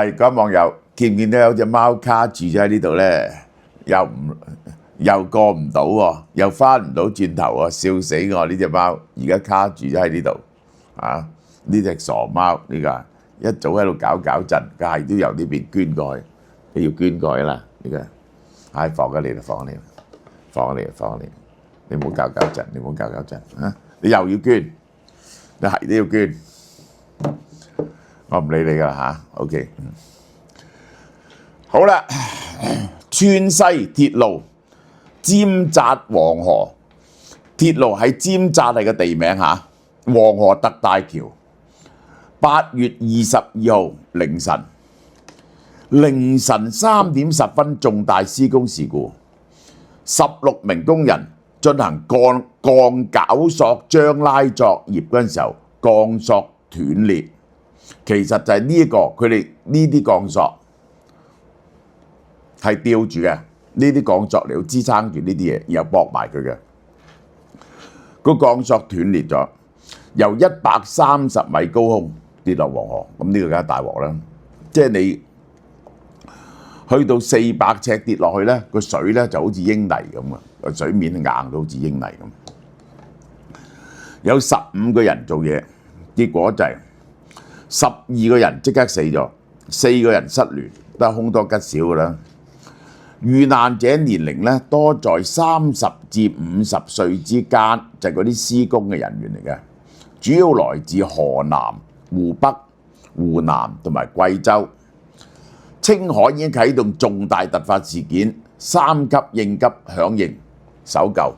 係嗰網友見唔見到有隻貓卡住咗喺呢度咧？又過唔到喎，又翻唔到轉頭喎，笑死我！呢隻貓而家卡住咗喺呢度啊！呢隻傻貓呢個一早喺度搞震，佢係都由呢邊捐過去，你要捐過去啦呢個，唉放咗你啦，放咗你啦，放咗你啦，放咗你，你唔好搞震，你唔好搞震啊！你又要捐，你係都要捐，我唔理你㗎啦嚇 ，OK。好啦，川西鐵路尖紮黃河鐵路喺尖紮係個地名嚇，黃河特大橋8月22號凌晨3點10分重大施工事故，16名工人進行鋼絞索張拉作業嗰陣時候，鋼索斷裂。其實就係呢一個佢哋呢啲鋼索係吊住嘅，呢啲鋼索嚟到支撐住呢啲嘢，然後駁埋佢嘅。個鋼索斷裂咗，由130米高空跌落黃河，咁呢個梗係大鑊啦！即係你去到400尺跌落去咧，個水咧就好似英泥咁啊，個水面硬到好似英泥咁。有15個人做嘢，結果就係12個人即刻死咗，4個人失聯，都係凶多吉少噶啦。遇難者年齡咧多在30至50歲之間，就係嗰啲施工嘅人員嚟嘅，主要來自河南、湖北、湖南同埋貴州。青海已經啟動重大突發事件3級應急響應搜救，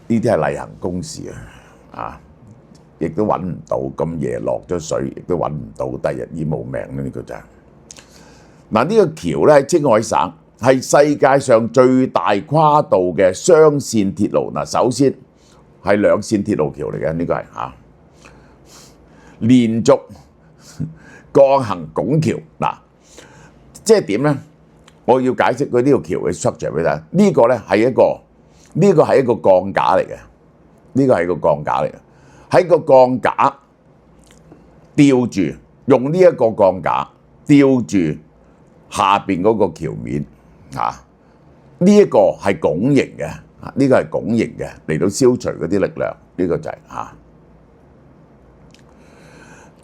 呢啲係例行公事啊！亦都揾唔到，咁夜落咗水，亦都揾唔到，第日已冇命啦！呢個就係嗱，呢個橋咧喺青海省係世界上最大跨度嘅雙線鐵路。嗱，首先係兩線鐵路橋嚟嘅，呢個係連續鋼行拱橋。嗱，即係點咧？我要解釋佢呢條橋嘅 structure 俾大家。呢個咧係一個鋼架嚟嘅，呢個係個鋼架嚟嘅。喺個鋼架吊住，用呢一個鋼架吊住下邊嗰個橋面啊！呢一個係拱形嘅，呢個係拱形嘅嚟到消除嗰啲力量。呢個就係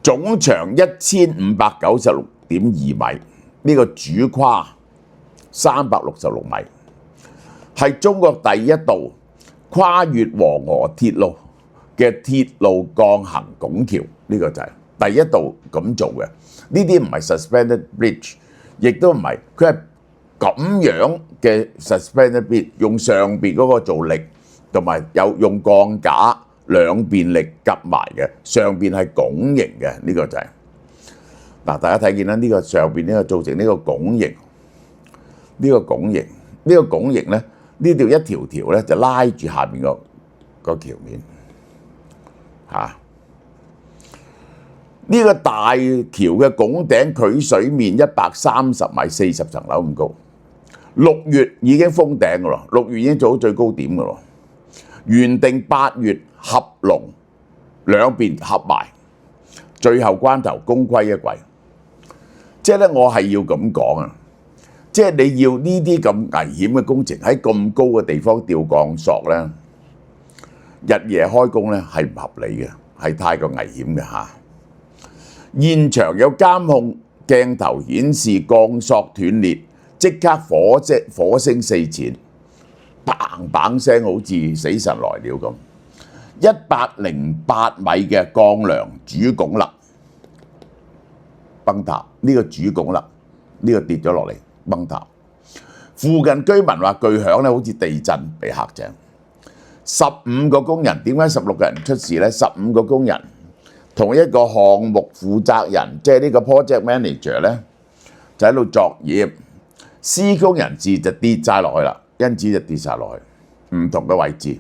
總長1596.2米，呢個主跨366米，係中國第一道跨越黃河鐵路嘅鐵路鋼行拱橋。呢個就係第一度咁做嘅。呢啲唔係 suspended bridge， 亦都唔係，佢係咁樣嘅 suspended bridge， 用上邊嗰個做力，同埋有用鋼架兩邊力夾埋嘅，上邊係拱形嘅。呢個就係嗱，大家睇見啦，呢個上邊呢個造成呢個拱形，呢個拱形咧，呢條一條條咧就拉住下邊個橋面。呢個大橋嘅拱頂距水面130米，40層樓咁高。6月已經封頂噶咯，6月已經做到最高點噶咯。原定8月合龍，兩邊合埋，最後關頭功虧一簣。即係咧，我係要咁講啊！即係你要呢啲咁危險嘅工程喺咁高嘅地方吊鋼索咧，日夜開工咧係唔合理嘅，係太過危險嘅嚇。現場有監控鏡頭顯示鋼索斷裂，即刻火星4濺，砰砰聲好似死神來了咁。108米嘅鋼梁主拱肋崩塌，呢個主拱肋呢個跌咗落嚟崩塌。附近居民話巨響咧，好似地震被嚇醒。15個工人，點解16個人出事咧？15個工人同一個項目負責人，即係呢個 project manager 咧，就喺度作業，施工人士就跌晒落去啦，因此就跌晒落去，唔同嘅位置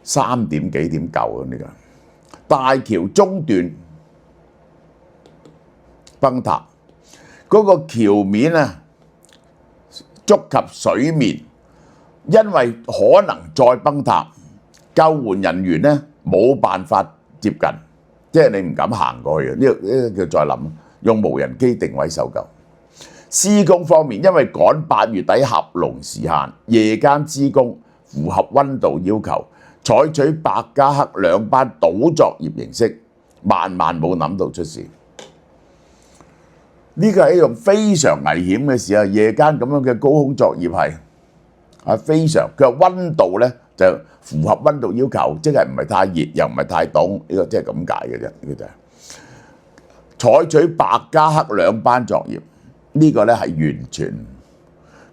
，3點幾點夠啊？呢個大橋中段崩塌，嗰個橋面啊觸及水面，因為可能再崩塌，救援人員咧冇辦法接近。即係你唔敢行過去嘅，呢個叫再諗。用無人機定位搜救。施工方面，因為趕8月底合龍時限，夜間施工符合溫度要求，採取白加黑兩班倒作業形式，萬冇諗到出事。呢個係一樣非常危險嘅事啊！夜間咁樣嘅高空作業係非常，佢話溫度咧就符合溫度要求，即係唔係太熱又唔係太凍，呢個即係咁解嘅啫。呢個就係採取白加黑兩班作業，呢個咧係完全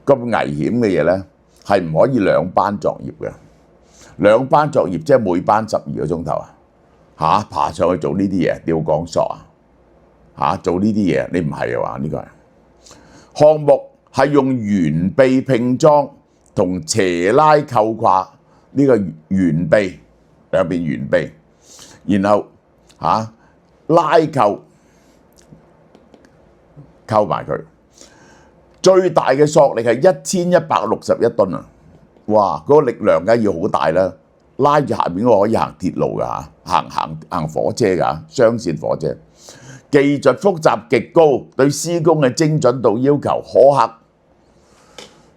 咁危險嘅嘢咧，係唔可以兩班作業嘅。兩班作業即係每班12個鐘頭啊！爬上去做呢啲嘢，吊鋼索做呢啲嘢，你唔係嘅話，呢個係項目係用懸臂拼裝同斜拉扣掛呢個懸臂兩邊懸臂，然後拉扣埋佢，最大嘅索力係1161噸啊！哇，嗰個力量梗係要好大啦，拉住下面嗰個可以行鐵路㗎，行火車㗎，雙線火車。技術複雜極高，對施工嘅精準度要求苛刻，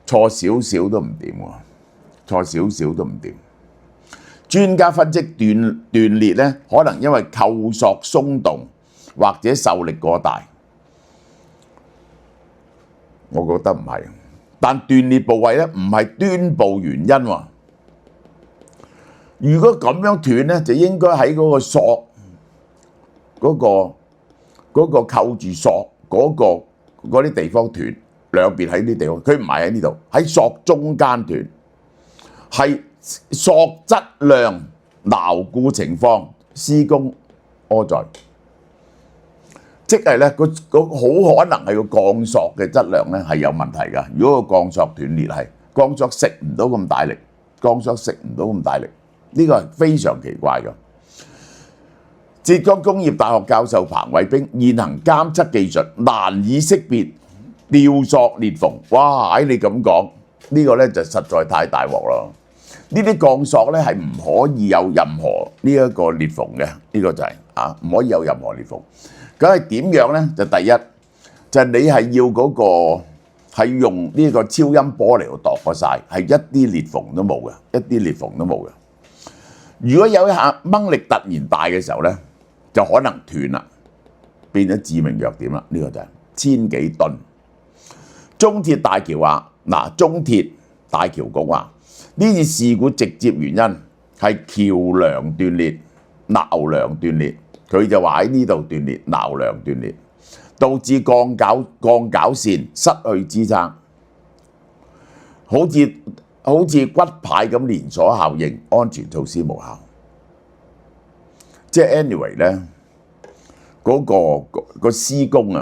錯少少都唔掂喎，錯少少都唔掂。專家分析斷裂咧，可能因為扣索鬆動或者受力過大，我覺得唔係。但斷裂部位咧唔係端部原因喎。如果咁樣斷咧，就應該喺嗰個索嗰個扣住索嗰啲地方斷，兩邊喺呢啲地方，佢唔係喺呢度，喺索中間斷，係索質量牢固情況，施工柯在，即係咧好可能係個鋼索嘅質量咧係有問題㗎。如果個鋼索斷裂係鋼索食唔到咁大力，鋼索食唔到咁大力，呢個係非常奇怪㗎。浙江工業大學教授彭偉兵，現行監測技術難以識別吊索裂縫。哇！你咁講，呢個咧就實在太大鑊啦。呢啲鋼索咧係唔可以有任何呢一個裂縫嘅，呢個就係唔可以有任何裂縫。咁係點樣咧？就第一就係你係要嗰個係用呢個超音波嚟度過晒，係一啲裂縫都冇嘅，一啲裂縫都冇嘅。如果有一下掹力突然大嘅時候咧，就可能斷啦，變咗致命弱點啦。呢個就係1000幾噸。中鐵大橋話，中鐵大橋局話呢次事故直接原因係橋梁斷裂、鬧梁斷裂。佢就話喺呢度斷裂、鬧梁斷裂，導致鋼絞線失去支撐，好似骨牌咁連鎖效應，安全措施無效。即係 anyway 咧，嗰個施工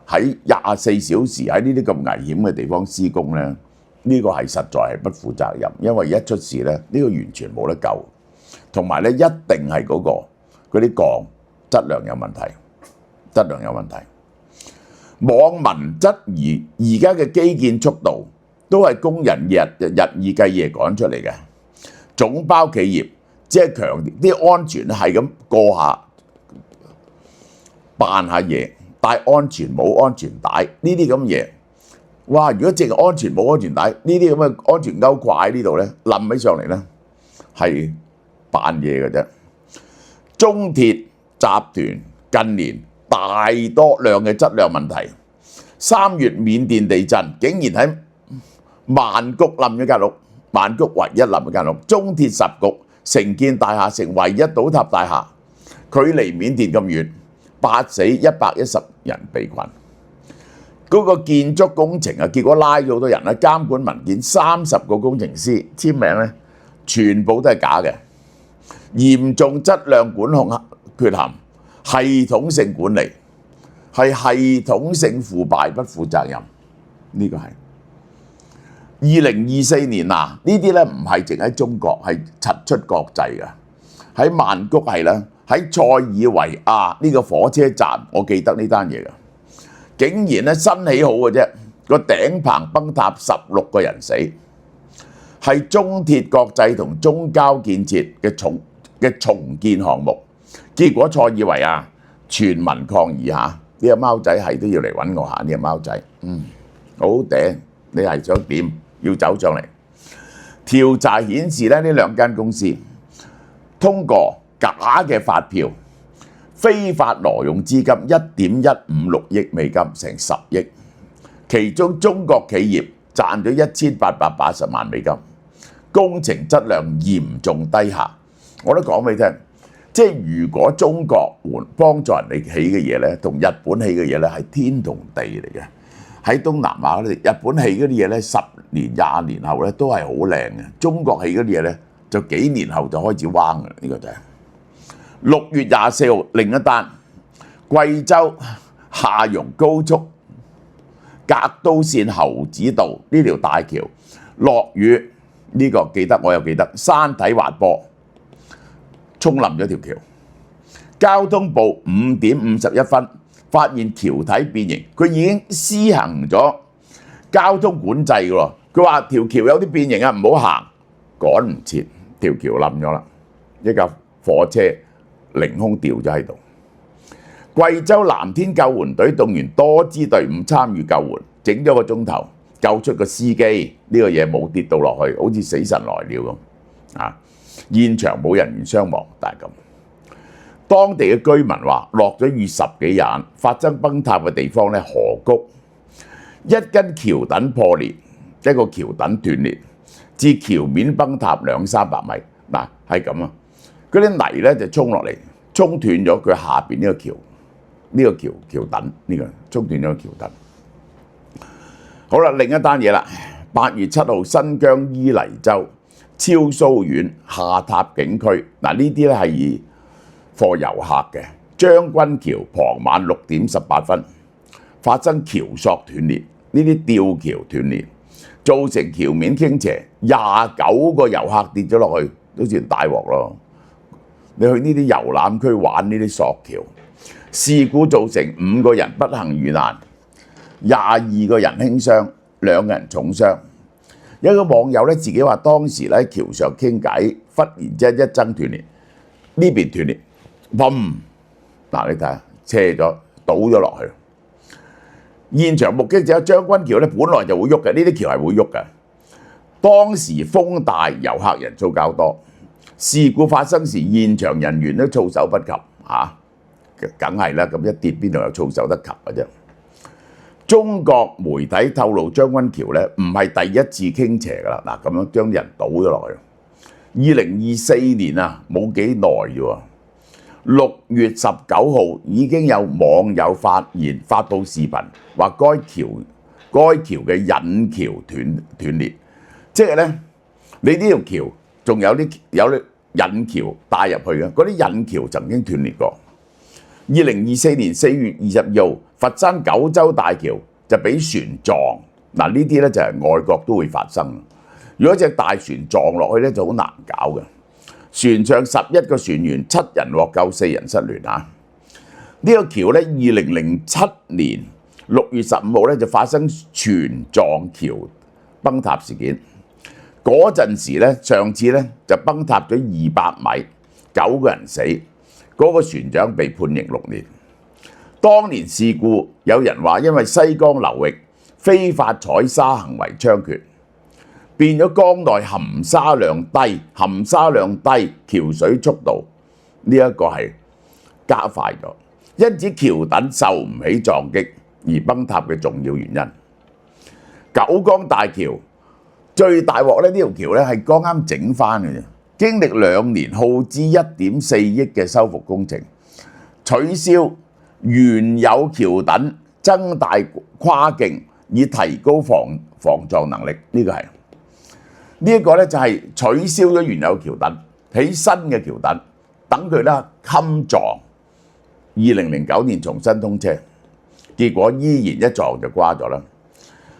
喺24小時喺呢啲咁危險嘅地方施工咧，呢個係實在係不負責任，因為一出事咧，呢個完全冇得救，同埋咧一定係嗰啲鋼質量有問題，質量有問題。網民質疑而家嘅基建速度都係工人日以繼夜趕出嚟嘅，總包企業只係強調啲安全係咁過下扮下嘢，但係安全冇安全帶呢啲咁嘢。哇！如果淨係安全冇安全帶呢啲咁嘅安全勾掛喺呢度咧，冧起上嚟咧係扮嘢嘅啫。中鐵集團近年大多量嘅質量問題，3月緬甸地震竟然喺曼谷冧咗間屋，曼谷唯一冧咗間屋。中鐵10局承建大廈成唯一倒塌大廈，距離緬甸咁遠，8死110人被困。嗰個建築工程結果拉咗好多人啦，監管文件30個工程師簽名咧，全部都係假嘅，嚴重質量管控缺陷，系統性管理，係系統性腐敗不負責任。呢個係2024年呢啲咧唔係淨喺中國，係柒出國際嘅。喺曼谷係啦，喺塞爾維亞呢個火車站，我記得呢單嘢㗎。竟然咧新起好嘅啫，個頂棚崩塌16個人死，係中鐵國際同中交建設嘅重建項目。結果塞爾維亞全民抗議呢個貓仔係都要嚟揾我下，呢個貓仔，好頂，你係想點？要走上嚟。調查顯示咧，呢兩間公司通過假嘅發票，非法挪用資金1.156億美金，成10億。其中中國企業賺咗1880萬美金，工程質量嚴重低下。我都講俾你聽，即係如果中國幫助人哋起嘅嘢咧，同日本起嘅嘢咧係天同地嚟嘅。喺東南亞嗰啲，日本起嗰啲嘢咧，10年、20年後咧都係好靚嘅。中國起嗰啲嘢咧，就幾年後就開始彎嘅。呢個就係6月24號另一單，貴州下容高速格都線猴子道呢條大橋落雨，呢個記得，我又記得山體滑坡沖冧咗條橋。交通部5點51分發現橋體變形，佢已經施行咗交通管制嘅喎。佢話條橋有啲變形啊，唔好行，趕唔切，條橋冧咗啦，一架火車凌空掉咗喺度。貴州藍天救援隊動員多支隊伍參與救援，整咗個鐘頭救出個司機，呢個嘢冇跌到落去，好似死神來了咁啊！現場冇人員傷亡，但係咁。當地嘅居民話，落咗雨10幾日，發生崩塌嘅地方咧，河谷一根橋墩破裂，一個橋墩斷裂，至橋面崩塌200-300米。嗱，係咁啊！嗰啲泥咧就衝落嚟，衝斷咗佢下邊呢個橋，呢個橋墩，呢個衝斷咗個橋墩。好啦，另一單嘢啦，8月7號新疆伊犁州超蘇縣下塔景區，嗱呢啲咧係貨遊客嘅將軍橋傍晚6點18分發生橋索斷裂，呢啲吊橋斷裂，造成橋面傾斜，29個遊客跌咗落去，都算大鑊咯。你去呢啲遊覽區玩呢啲索橋，事故造成5個人不幸遇難，22個人輕傷，2個人重傷。有一個網友咧自己話當時咧喺橋上傾偈，忽然之間一爭斷裂，呢邊斷裂。砰！嗱，你睇下，斜咗，倒咗落去。現場目擊者將軍橋咧，本來就會喐嘅，呢啲橋係會喐嘅。當時風大，遊客人數較多。事故發生時，現場人員都措手不及嚇，梗係啦。咁一跌邊度有措手得及嘅啫？中國媒體透露，將軍橋咧唔係第一次傾斜㗎啦。嗱，咁樣將啲人倒咗落去。2024年啊，冇幾耐啫喎。6月19號已經有網友發布視頻，話該橋嘅引橋斷裂，即係咧你呢條橋仲有啲引橋帶入去嘅，嗰啲引橋曾經斷裂過。2024年4月22號，佛山九州大橋就俾船撞，嗱呢啲咧就係外國都會發生。如果隻大船撞落去咧就好難搞嘅。船上11個船員，7人獲救，4人失聯啊！呢個橋咧，2007年6月15號咧就發生船撞橋崩塌事件。嗰陣時咧，上次咧就崩塌咗200米，9個人死，嗰個船長被判刑6年。當年事故有人話因為西江流域非法採砂行為猖獗，變咗江內含沙量低，橋水速度呢一個係加快咗，因此橋墩受唔起撞擊而崩塌嘅重要原因。九江大橋最大鑊咧，呢條橋咧係剛啱整翻嘅啫，經歷2年耗資1.4億嘅修復工程，取消原有橋墩，增大跨徑以提高防撞能力，呢個係。呢一個咧就係取消咗原有橋墩，起新嘅橋墩，等佢咧襟撞。2009年重新通車，結果依然一撞就瓜咗啦。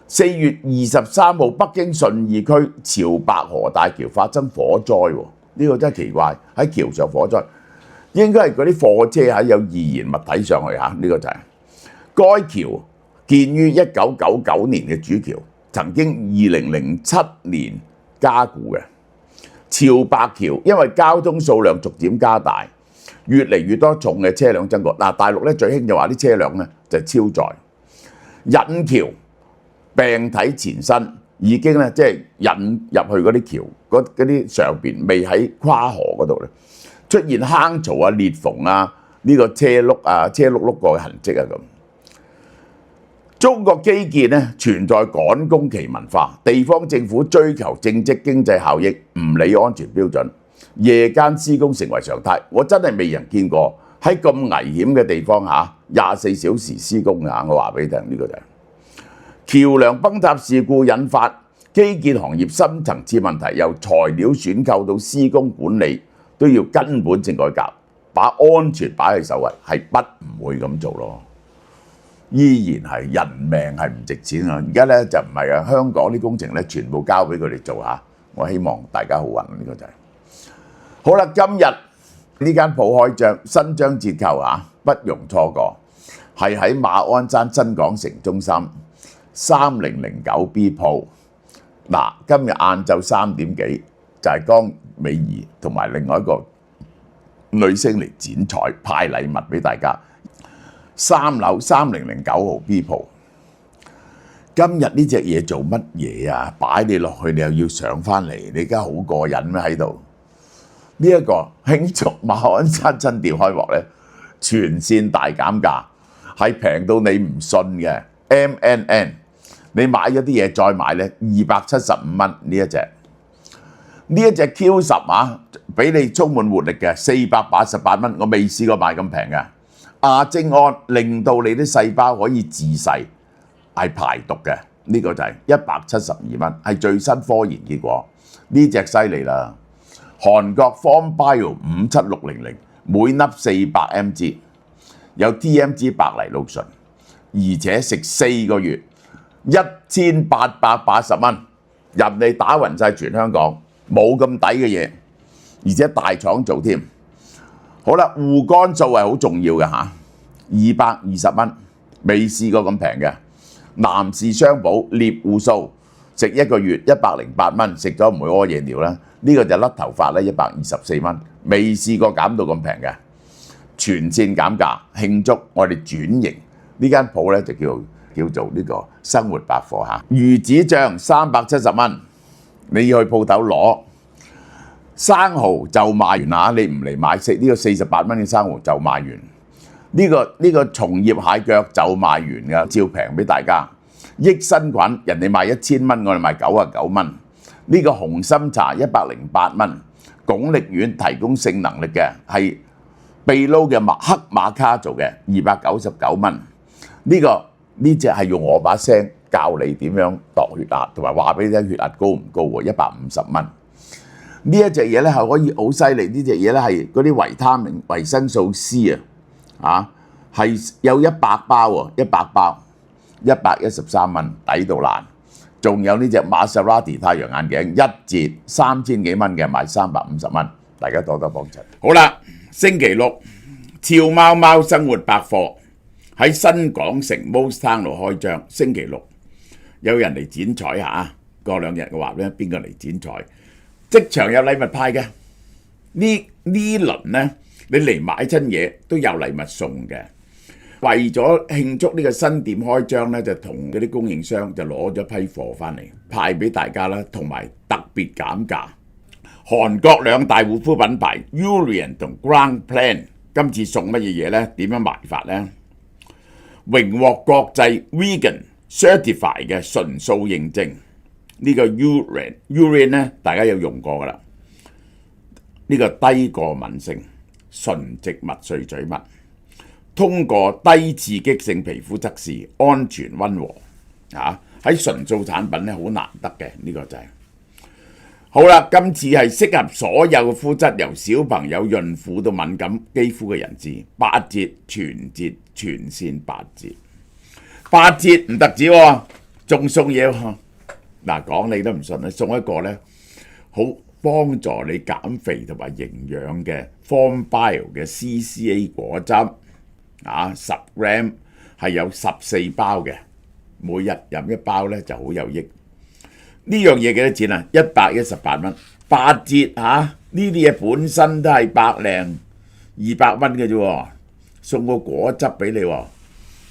4月23號，北京順義區潮白河大橋發生火災喎，呢個真係奇怪，喺橋上火災，應該係嗰啲貨車喺有易燃物體上去嚇，呢個就係。該橋建於1999年嘅主橋，曾經2007年加固嘅。潮白橋因為交通數量逐漸加大，越嚟越多重嘅車輛增過。嗱，大陸咧最興就話啲車輛咧就超載，引橋病體前身已經咧即係引入去嗰啲橋嗰啲上邊，未喺跨河嗰度咧出現坑槽啊、裂縫啊、呢個車轆啊、車轆過嘅痕跡啊咁。中國基建咧存在趕工期文化，地方政府追求政績經濟效益，唔理安全標準，夜間施工成為常態。我真係未人見過喺咁危險嘅地方24小時施工㗎。我話俾你聽，呢個就係橋梁崩塌事故引發基建行業深層次問題，由材料選購到施工管理都要根本性改革，把安全擺喺首位，係唔會咁做咯。依然係人命係唔值錢啊！而家咧就唔係啊，香港啲工程咧全部交俾佢哋做嚇。我希望大家好運，呢個就係好啦。今日呢間鋪開張，新章折扣不容錯過，係喺馬鞍山新港城中心3009B 鋪。嗱，今日晏晝3點幾就係江美儀同埋另外一個女星嚟剪彩派禮物俾大家。3樓3009號 B 鋪，今日呢隻嘢做乜嘢啊？擺你落去，你又要上翻嚟，你而家好過癮咩喺度？呢一個慶祝馬鞍山新店開幕咧，全線大減價，係平到你唔信嘅。MNN， 你買咗啲嘢再買咧，275蚊呢一隻。呢一隻 Q10俾你充滿活力嘅，488蚊，我未試過買咁平嘅。亞精胺令到你啲細胞可以自噬，係排毒嘅，呢個就係172蚊，係最新科研結果。呢隻犀利啦，韓國 FormBio 57600，每粒400mg，有 TMG 白藜蘆醇，而且食4個月，1880蚊，人哋打暈晒全香港，冇咁抵嘅嘢，而且大廠做添。好啦，護肝素係好重要嘅220蚊，未試過咁平嘅。男士雙寶獵護素食1個月108蚊，食咗唔會屙夜尿啦。呢個就甩頭髮咧124蚊，未試過減到咁平嘅。全線減價慶祝我哋轉型，呢間鋪咧就叫做呢個生活百貨魚子醬370蚊，你要去鋪頭攞。生蠔就賣完啦，你唔嚟買食呢個48蚊嘅生蠔就賣完。呢個松葉蟹腳就賣完㗎，照平俾大家。益生菌人哋賣1000蚊，我哋賣99蚊。呢個紅心茶108蚊。鞏俐丸提供性能力嘅係秘魯嘅黑馬卡做嘅299蚊。呢隻係用我把聲教你點樣度血壓，同埋話俾你聽血壓高唔高喎，150蚊。呢一隻嘢咧係可以好犀利，呢隻嘢咧係嗰啲維他命、維生素 C 係有100包喎，100包113蚊，抵到爛。仲有呢隻瑪莎拉蒂太陽眼鏡1折3000幾蚊嘅，賣350蚊，大家多多幫襯。好啦，星期六俏貓貓生活百貨喺新港城 Most Town 度開張，星期六有人嚟剪彩嚇，過2日嘅話咧，邊個嚟剪彩？即場有禮物派嘅，呢輪呢，你嚟買親嘢都有禮物送嘅。為咗慶祝呢個新店開張呢，就同嗰啲供應商就攞咗批貨翻嚟派俾大家啦，同埋特別減價。韓國2大護膚品牌 Urian 同 Grand Plan 今次送乜嘢嘢呢？點樣賣法呢？榮獲國際 Vegan Certified 嘅純素認證。呢個 Urian 咧，大家有用過噶啦。呢個低過敏性純植物萃取物，通過低刺激性皮膚測試，安全溫和喺純素產品咧好難得嘅，呢個就係好啦。今次係適合所有嘅膚質，由小朋友、孕婦到敏感肌膚嘅人士，8折全線8折，8折唔特止喎，仲送嘢喎。嗱，講你都唔信，送一個咧好幫助你減肥同埋營養嘅 FormBio 嘅 CCA 果汁10 gram 係有14包嘅，每日飲1包咧就好有益。呢樣嘢幾多錢啊？118蚊，8折呢啲嘢本身都係百零， 200蚊嘅啫喎，送個果汁俾你喎。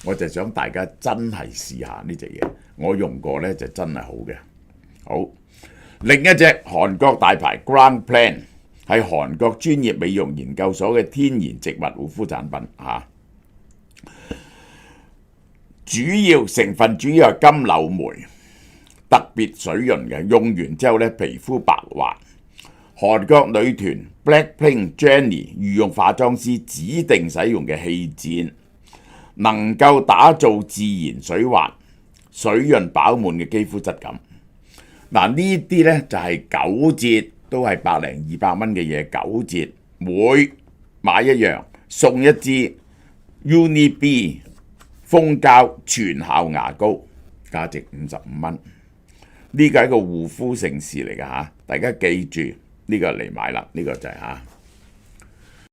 我就想大家真係試下呢隻嘢，我用過呢就真係好嘅。好，另一隻韓國大牌 Grand Plan 係韓國專業美容研究所嘅天然植物護膚產品嚇，主要成分主要係金柳梅，特別水潤嘅，用完之後呢皮膚白滑。韓國女團 Blackpink Jennie 御用化妝師指定使用嘅氣墊，能夠打造自然水滑、水潤飽滿嘅肌膚質感。嗱，呢啲呢就係9折，都係100-200蚊嘅嘢，9折每買一樣送一支 UniB 蜂膠全效牙膏，價值55蚊。呢個係一個護膚盛事嚟㗎嚇，大家記住呢個嚟買啦，呢個就係嚇。